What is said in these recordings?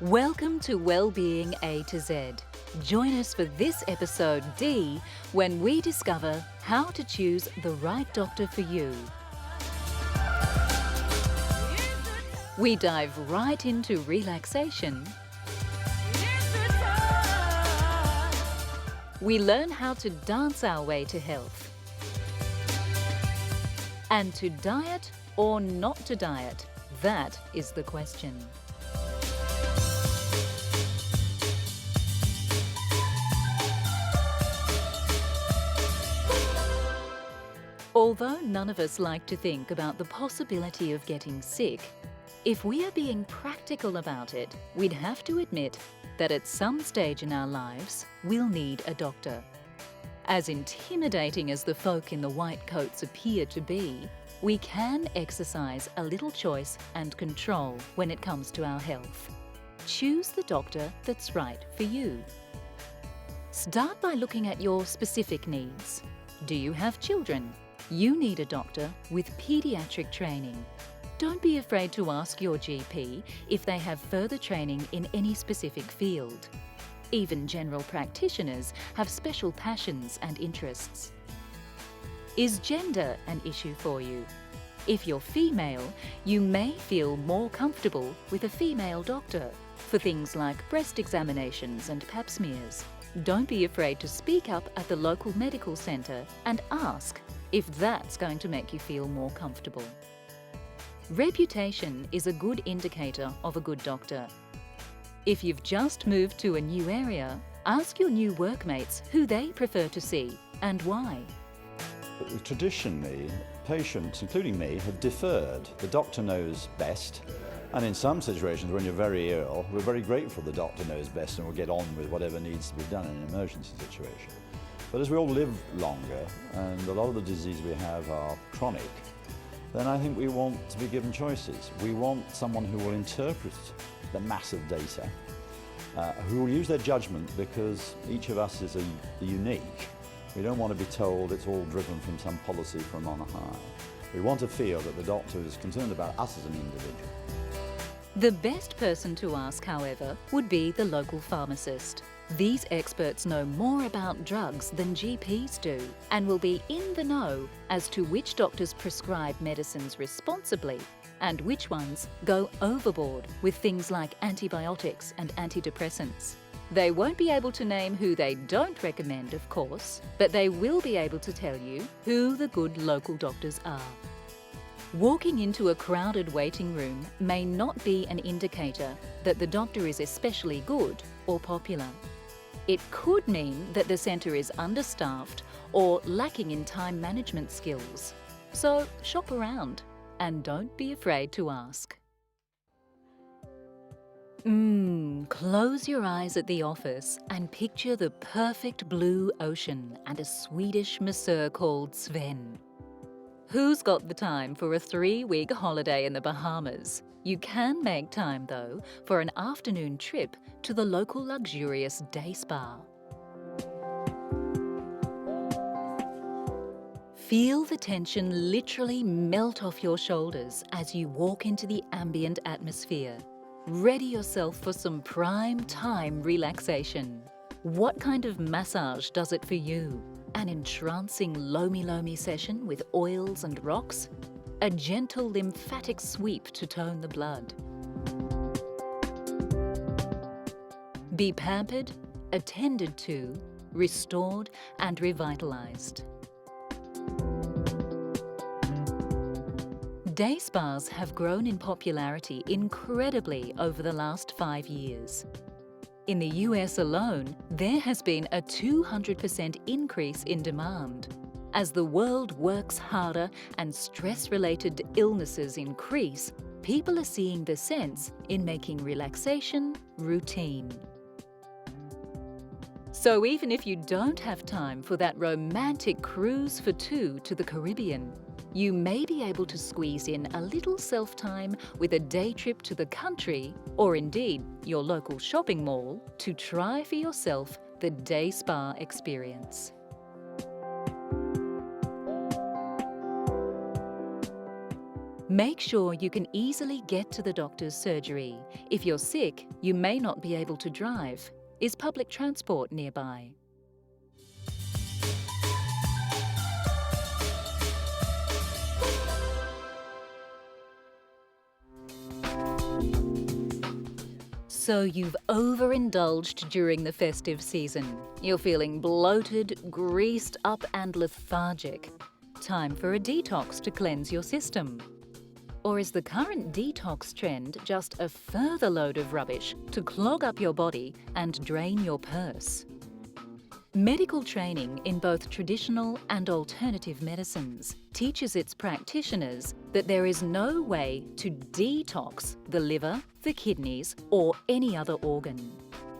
Welcome to Wellbeing A to Z. Join us for this episode D when we discover how to choose the right doctor for you. We dive right into relaxation. We learn how to dance our way to health. And to diet or not to diet, that is the question. Although none of us like to think about the possibility of getting sick, if we are being practical about it, we'd have to admit that at some stage in our lives, we'll need a doctor. As intimidating as the folk in the white coats appear to be, we can exercise a little choice and control when it comes to our health. Choose the doctor that's right for you. Start by looking at your specific needs. Do you have children? You need a doctor with paediatric training. Don't be afraid to ask your GP if they have further training in any specific field. Even general practitioners have special passions and interests. Is gender an issue for you? If you're female, you may feel more comfortable with a female doctor for things like breast examinations and pap smears. Don't be afraid to speak up at the local medical centre and ask if that's going to make you feel more comfortable. Reputation is a good indicator of a good doctor. If you've just moved to a new area, ask your new workmates who they prefer to see and why. Traditionally, patients, including me, have deferred. The doctor knows best. And in some situations, when you're very ill, we're very grateful the doctor knows best and will get on with whatever needs to be done in an emergency situation. But as we all live longer, and a lot of the diseases we have are chronic, then I think we want to be given choices. We want someone who will interpret the massive data, who will use their judgment, because each of us is unique. We don't want to be told it's all driven from some policy from on high. We want to feel that the doctor is concerned about us as an individual. The best person to ask, however, would be the local pharmacist. These experts know more about drugs than GPs do and will be in the know as to which doctors prescribe medicines responsibly and which ones go overboard with things like antibiotics and antidepressants. They won't be able to name who they don't recommend, of course, but they will be able to tell you who the good local doctors are. Walking into a crowded waiting room may not be an indicator that the doctor is especially good or popular. It could mean that the centre is understaffed or lacking in time management skills. So shop around and don't be afraid to ask. Close your eyes at the office and picture the perfect blue ocean and a Swedish masseur called Sven. Who's got the time for a 3-week holiday in the Bahamas? You can make time, though, for an afternoon trip to the local luxurious day spa. Feel the tension literally melt off your shoulders as you walk into the ambient atmosphere. Ready yourself for some prime time relaxation. What kind of massage does it for you? An entrancing lomi-lomi session with oils and rocks? A gentle lymphatic sweep to tone the blood? Be pampered, attended to, restored and revitalized. Day spas have grown in popularity incredibly over the last 5 years. In the US alone, there has been a 200% increase in demand. As the world works harder and stress-related illnesses increase, people are seeing the sense in making relaxation routine. So even if you don't have time for that romantic cruise for two to the Caribbean, you may be able to squeeze in a little self-time with a day trip to the country, or indeed your local shopping mall, to try for yourself the day spa experience. Make sure you can easily get to the doctor's surgery. If you're sick, you may not be able to drive. Is public transport nearby? So you've overindulged during the festive season. You're feeling bloated, greased up and lethargic. Time for a detox to cleanse your system. Or is the current detox trend just a further load of rubbish to clog up your body and drain your purse? Medical training in both traditional and alternative medicines teaches its practitioners that there is no way to detox the liver, the kidneys, or any other organ.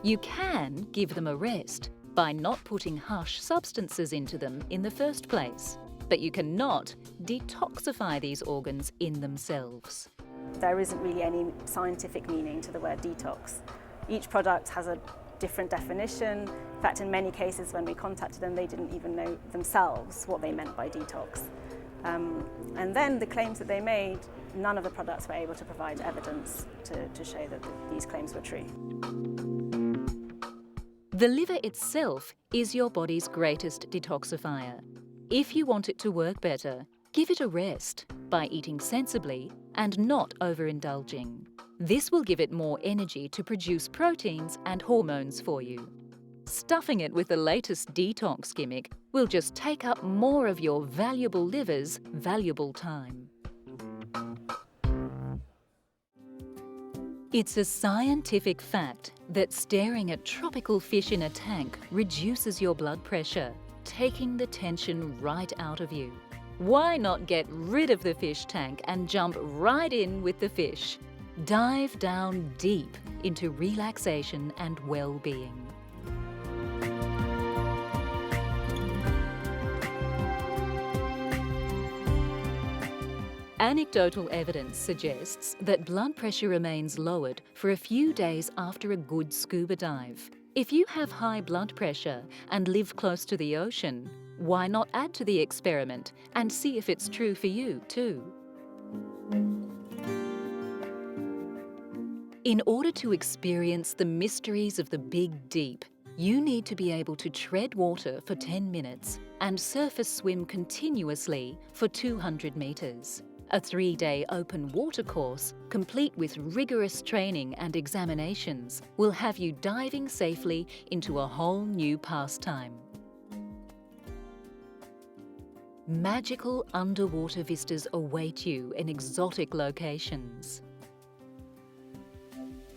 You can give them a rest by not putting harsh substances into them in the first place, but you cannot detoxify these organs in themselves. There isn't really any scientific meaning to the word detox. Each product has a different definition. In fact, in many cases when we contacted them, they didn't even know themselves what they meant by detox. And then the claims that they made, none of the products were able to provide evidence to show that these claims were true. The liver itself is your body's greatest detoxifier. If you want it to work better, give it a rest by eating sensibly and not overindulging. This will give it more energy to produce proteins and hormones for you. Stuffing it with the latest detox gimmick will just take up more of your valuable liver's valuable time. It's a scientific fact that staring at tropical fish in a tank reduces your blood pressure, taking the tension right out of you. Why not get rid of the fish tank and jump right in with the fish? Dive down deep into relaxation and well-being. Anecdotal evidence suggests that blood pressure remains lowered for a few days after a good scuba dive. If you have high blood pressure and live close to the ocean, why not add to the experiment and see if it's true for you too? In order to experience the mysteries of the big deep, you need to be able to tread water for 10 minutes and surface swim continuously for 200 metres. A 3-day open water course, complete with rigorous training and examinations, will have you diving safely into a whole new pastime. Magical underwater vistas await you in exotic locations.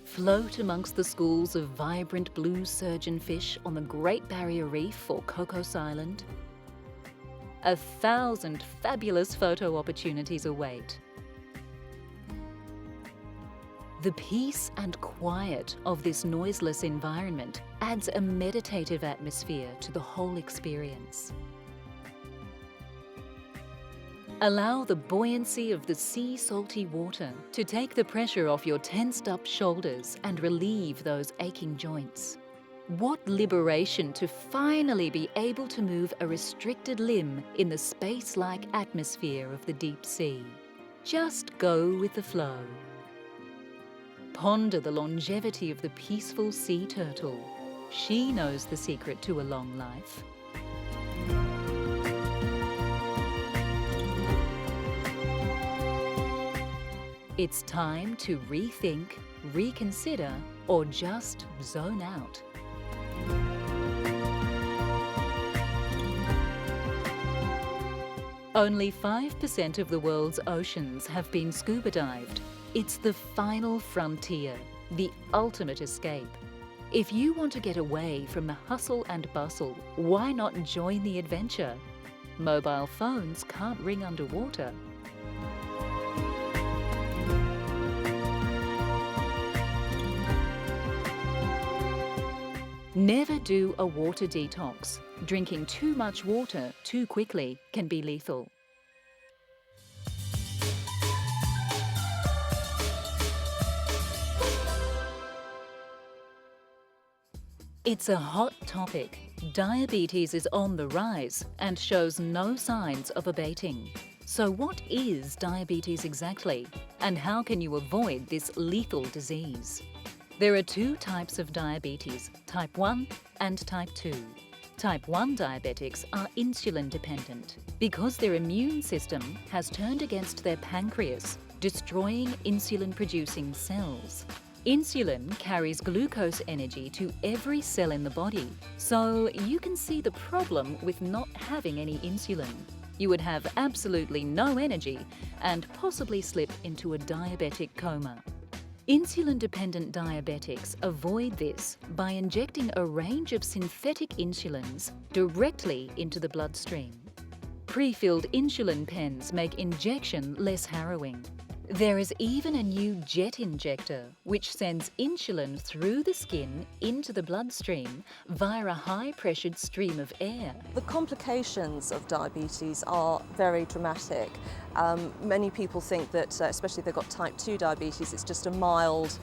Float amongst the schools of vibrant blue surgeonfish on the Great Barrier Reef or Cocos Island. 1,000 fabulous photo opportunities await. The peace and quiet of this noiseless environment adds a meditative atmosphere to the whole experience. Allow the buoyancy of the sea-salty water to take the pressure off your tensed-up shoulders and relieve those aching joints. What liberation to finally be able to move a restricted limb in the space-like atmosphere of the deep sea. Just go with the flow. Ponder the longevity of the peaceful sea turtle. She knows the secret to a long life. It's time to rethink, reconsider, or just zone out. Only 5% of the world's oceans have been scuba dived. It's the final frontier, the ultimate escape. If you want to get away from the hustle and bustle, why not join the adventure? Mobile phones can't ring underwater. Never do a water detox. Drinking too much water too quickly can be lethal. It's a hot topic. Diabetes is on the rise and shows no signs of abating. So what is diabetes exactly, and how can you avoid this lethal disease? There are two types of diabetes, type 1 and type 2. Type 1 diabetics are insulin dependent because their immune system has turned against their pancreas, destroying insulin-producing cells. Insulin carries glucose energy to every cell in the body, so you can see the problem with not having any insulin. You would have absolutely no energy and possibly slip into a diabetic coma. Insulin-dependent diabetics avoid this by injecting a range of synthetic insulins directly into the bloodstream. Pre-filled insulin pens make injection less harrowing. There is even a new jet injector which sends insulin through the skin into the bloodstream via a high-pressured stream of air. The complications of diabetes are very dramatic. Many people think that, especially if they've got type 2 diabetes, it's just a mild